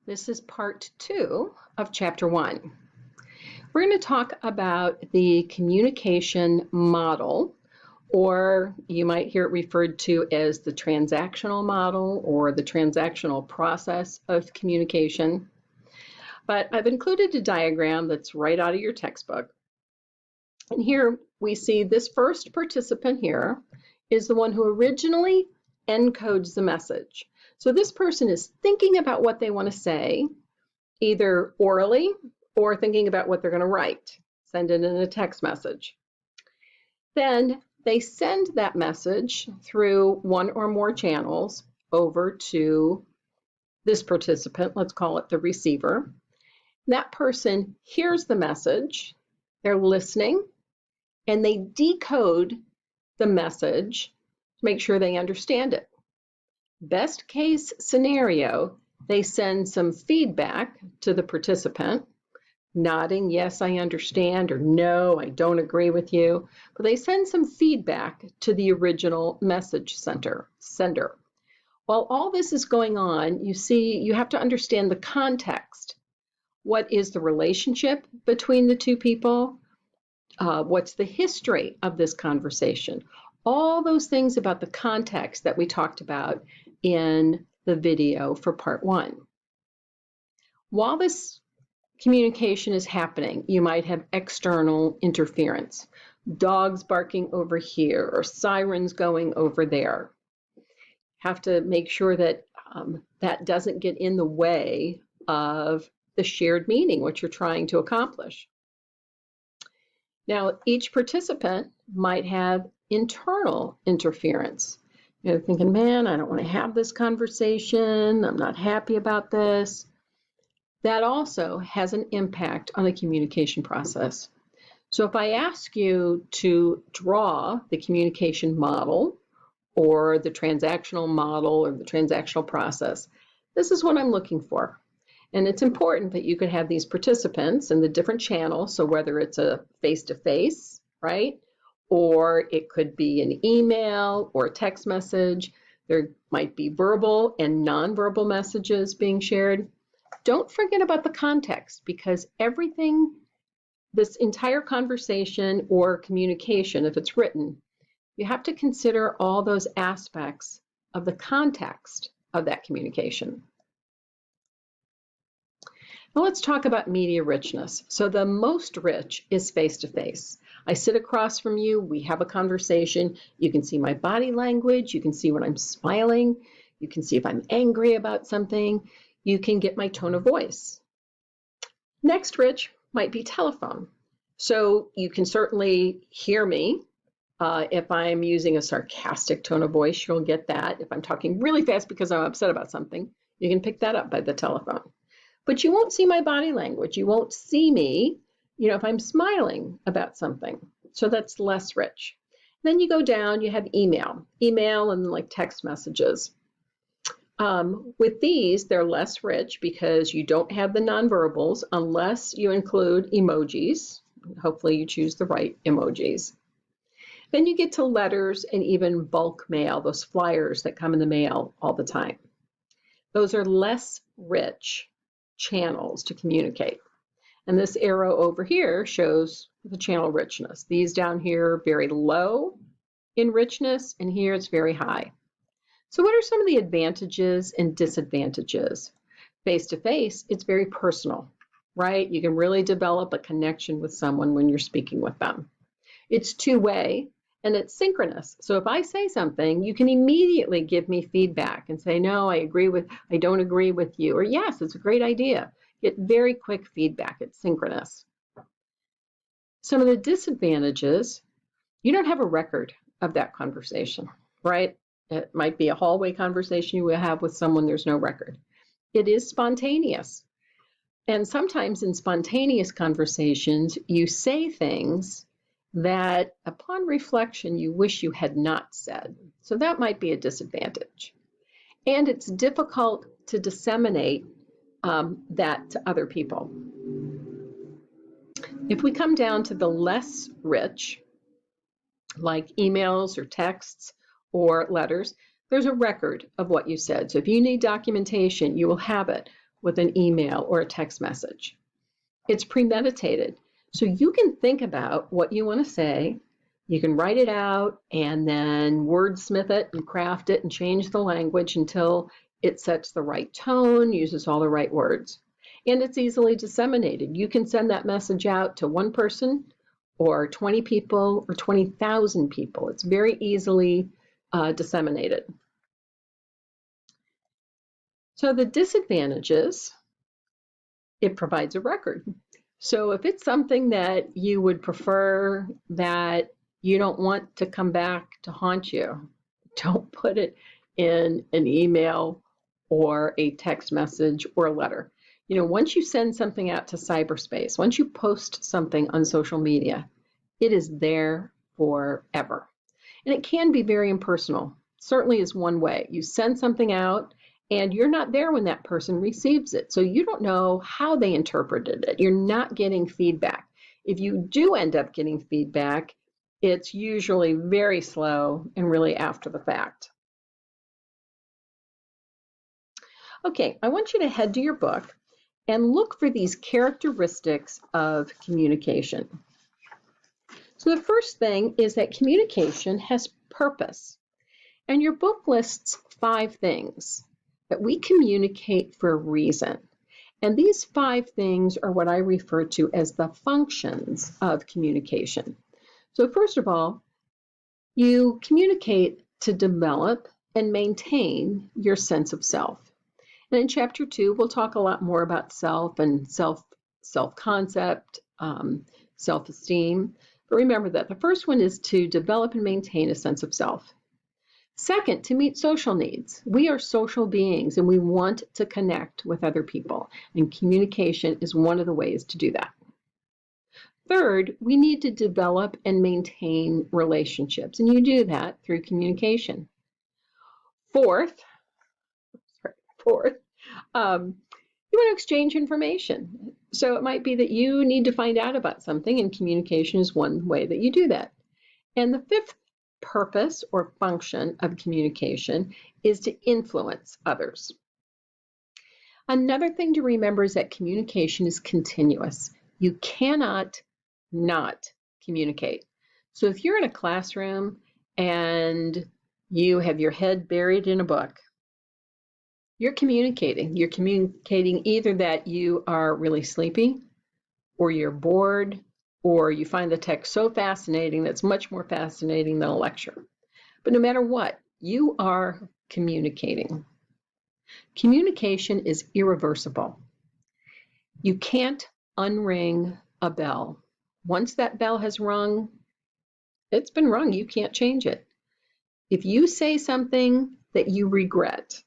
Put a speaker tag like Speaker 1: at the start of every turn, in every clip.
Speaker 1: This is part 2 of chapter 1. We're going to talk about the communication model, or you might hear it referred to as the transactional model or the transactional process of communication. But I've included a diagram that's right out of your textbook. And here we see this first participant here is the one who originally encodes the message. So this person is thinking about what they want to say, either orally or thinking about what they're going to write, send it in a text message. Then they send that message through one or more channels over to this participant, let's call it the receiver. That person hears the message, they're listening, and they decode the message to make sure they understand it. Best case scenario, they send some feedback to the participant, nodding, yes, I understand, or no, I don't agree with you. But they send some feedback to the original message sender. While all this is going on, you have to understand the context. What is the relationship between the two people? What's the history of this conversation? All those things about the context that we talked about in the video for part 1. While this communication is happening, you might have external interference, dogs barking over here or sirens going over there. Have to make sure that that doesn't get in the way of the shared meaning, what you're trying to accomplish. Now, each participant might have internal interference. You're thinking, man, I don't want to have this conversation. I'm not happy about this. That also has an impact on the communication process. So if I ask you to draw the communication model or the transactional model or the transactional process, this is what I'm looking for. And it's important that you could have these participants in the different channels. So whether it's a face-to-face, right? Or it could be an email or a text message. There might be verbal and nonverbal messages being shared. Don't forget about the context, because everything, this entire conversation or communication, if it's written, you have to consider all those aspects of the context of that communication. Now let's talk about media richness. So the most rich is face-to-face. I sit across from you, we have a conversation, you can see my body language, you can see when I'm smiling, you can see if I'm angry about something, you can get my tone of voice. Next rich might be telephone. So you can certainly hear me. If I'm using a sarcastic tone of voice, you'll get that. If I'm talking really fast because I'm upset about something, you can pick that up by the telephone. But you won't see my body language. You won't see me, if I'm smiling about something. So that's less rich. Then you go down, you have email and like text messages. With these, they're less rich because you don't have the nonverbals unless you include emojis. Hopefully you choose the right emojis. Then you get to letters and even bulk mail, those flyers that come in the mail all the time. Those are less rich channels to communicate. And this arrow over here shows the channel richness. These down here are very low in richness, and here it's very high. So what are some of the advantages and disadvantages? Face-to-face, it's very personal, right? You can really develop a connection with someone when you're speaking with them. It's two-way and it's synchronous. So if I say something, you can immediately give me feedback and say, no, I don't agree with you, or yes, it's a great idea. Get very quick feedback. It's synchronous. Some of the disadvantages, you don't have a record of that conversation, right? It might be a hallway conversation you will have with someone, there's no record. It is spontaneous. And sometimes in spontaneous conversations, you say things that upon reflection, you wish you had not said. So that might be a disadvantage. And it's difficult to disseminate that to other people. If we come down to the less rich, like emails or texts or letters, there's a record of what you said. So if you need documentation, you will have it. with an email or a text message. It's premeditated. So you can think about what you want to say, you can write it out, and then wordsmith it and craft it and change the language until it sets the right tone, uses all the right words. And it's easily disseminated. You can send that message out to one person or 20 people or 20,000 people. It's very easily disseminated. So the disadvantages, it provides a record. So if it's something that you would prefer that you don't want to come back to haunt you, don't put it in an email or a text message or a letter. You know, once you send something out to cyberspace, once you post something on social media, it is there forever. And it can be very impersonal. Certainly is one way. You send something out and you're not there when that person receives it. So you don't know how they interpreted it. You're not getting feedback. If you do end up getting feedback, it's usually very slow and really after the fact. Okay, I want you to head to your book and look for these characteristics of communication. So the first thing is that communication has purpose. And your book lists 5 things that we communicate for a reason. And these 5 things are what I refer to as the functions of communication. So first of all, you communicate to develop and maintain your sense of self. And in Chapter 2, we'll talk a lot more about self and self-concept, self-esteem. But remember that the first one is to develop and maintain a sense of self. Second, to meet social needs. We are social beings and we want to connect with other people, and communication is one of the ways to do that. Third, we need to develop and maintain relationships, and you do that through communication. Fourth, you want to exchange information. So it might be that you need to find out about something, and communication is one way that you do that. And the fifth purpose or function of communication is to influence others. Another thing to remember is that communication is continuous. You cannot not communicate. So if you're in a classroom and you have your head buried in a book, you're communicating. You're communicating either that you are really sleepy, or you're bored, or you find the text so fascinating that's much more fascinating than a lecture. But no matter what, you are communicating. Communication is irreversible. You can't unring a bell. Once that bell has rung, it's been rung. You can't change it. If you say something that you regret,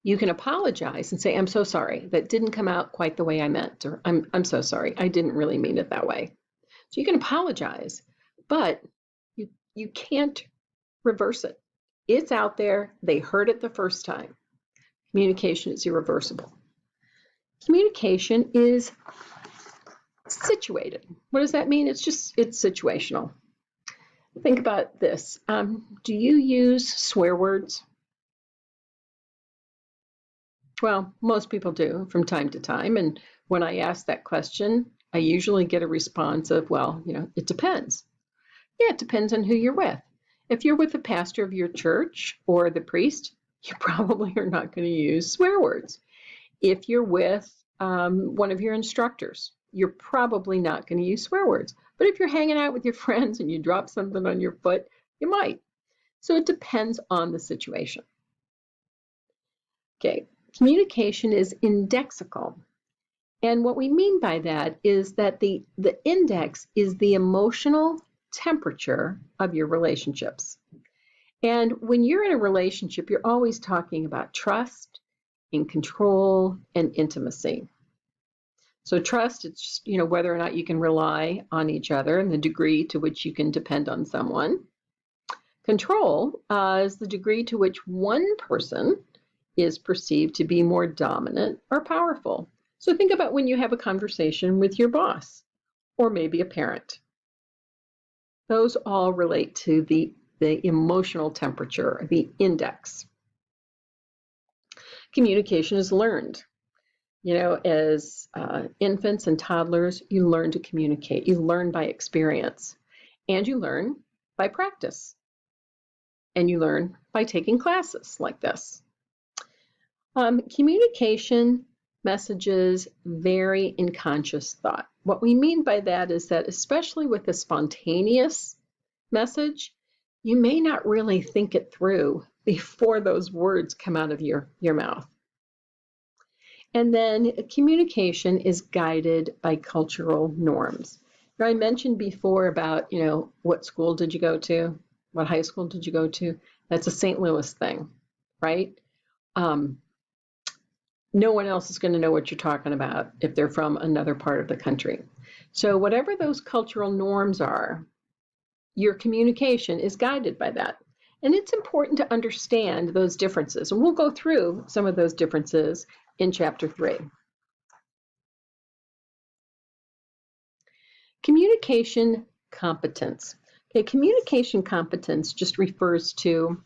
Speaker 1: you can apologize and say, I'm so sorry, that didn't come out quite the way I meant, or I'm so sorry, I didn't really mean it that way. So you can apologize, but you can't reverse it. It's out there. They heard it the first time. Communication is irreversible. Communication is situated. What does that mean? It's situational. Think about this. Do you use swear words? Well, most people do from time to time. And when I ask that question, I usually get a response of, well, it depends. Yeah, it depends on who you're with. If you're with the pastor of your church or the priest, you probably are not going to use swear words. If you're with one of your instructors, you're probably not going to use swear words. But if you're hanging out with your friends and you drop something on your foot, you might. So it depends on the situation. Okay, communication is indexical. And what we mean by that is that the index is the emotional temperature of your relationships. And when you're in a relationship, you're always talking about trust and control and intimacy. So trust, it's just, whether or not you can rely on each other and the degree to which you can depend on someone. Control is the degree to which one person is perceived to be more dominant or powerful. So think about when you have a conversation with your boss or maybe a parent. Those all relate to the emotional temperature, the index. Communication is learned. As infants and toddlers, you learn to communicate. You learn by experience, and you learn by practice, and you learn by taking classes like this. Communication messages vary in conscious thought. What we mean by that is that, especially with a spontaneous message, you may not really think it through before those words come out of your mouth. And then communication is guided by cultural norms. Now, I mentioned before about, what school did you go to? What high school did you go to? That's a St. Louis thing, right? No one else is going to know what you're talking about if they're from another part of the country. So whatever those cultural norms are, your communication is guided by that. And it's important to understand those differences. And we'll go through some of those differences in Chapter 3. Communication competence. Okay, communication competence just refers to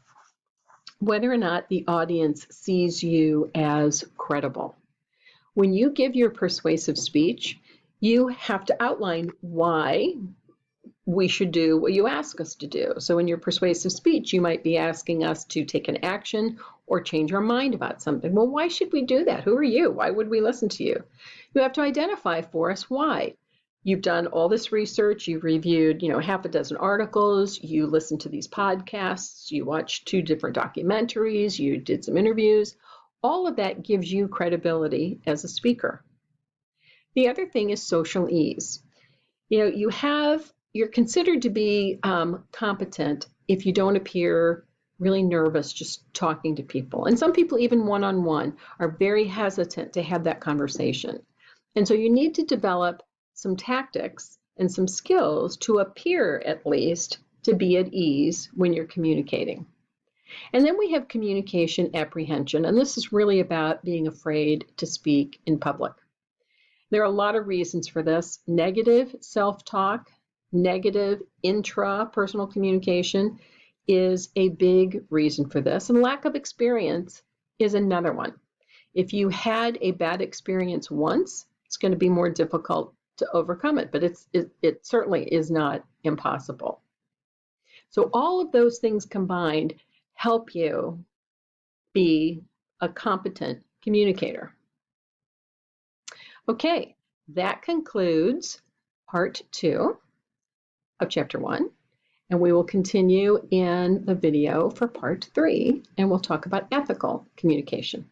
Speaker 1: whether or not the audience sees you as credible. When you give your persuasive speech, you have to outline why we should do what you ask us to do. So in your persuasive speech, you might be asking us to take an action or change our mind about something. Well, why should we do that? Who are you? Why would we listen to you? You have to identify for us why. You've done all this research, you've reviewed, half a dozen articles, you listened to these podcasts, you watched 2 different documentaries, you did some interviews. All of that gives you credibility as a speaker. The other thing is social ease. You're considered to be competent if you don't appear really nervous just talking to people. And some people, even one-on-one, are very hesitant to have that conversation. And so you need to develop some tactics and some skills to appear, at least, to be at ease when you're communicating. And then we have communication apprehension, and this is really about being afraid to speak in public. There are a lot of reasons for this. Negative self-talk, negative intrapersonal communication is a big reason for this, and lack of experience is another one. If you had a bad experience once, it's going to be more difficult to overcome it, but it certainly is not impossible. So all of those things combined help you be a competent communicator. Okay, that concludes part 2 of Chapter 1, and we will continue in the video for part 3, and we'll talk about ethical communication.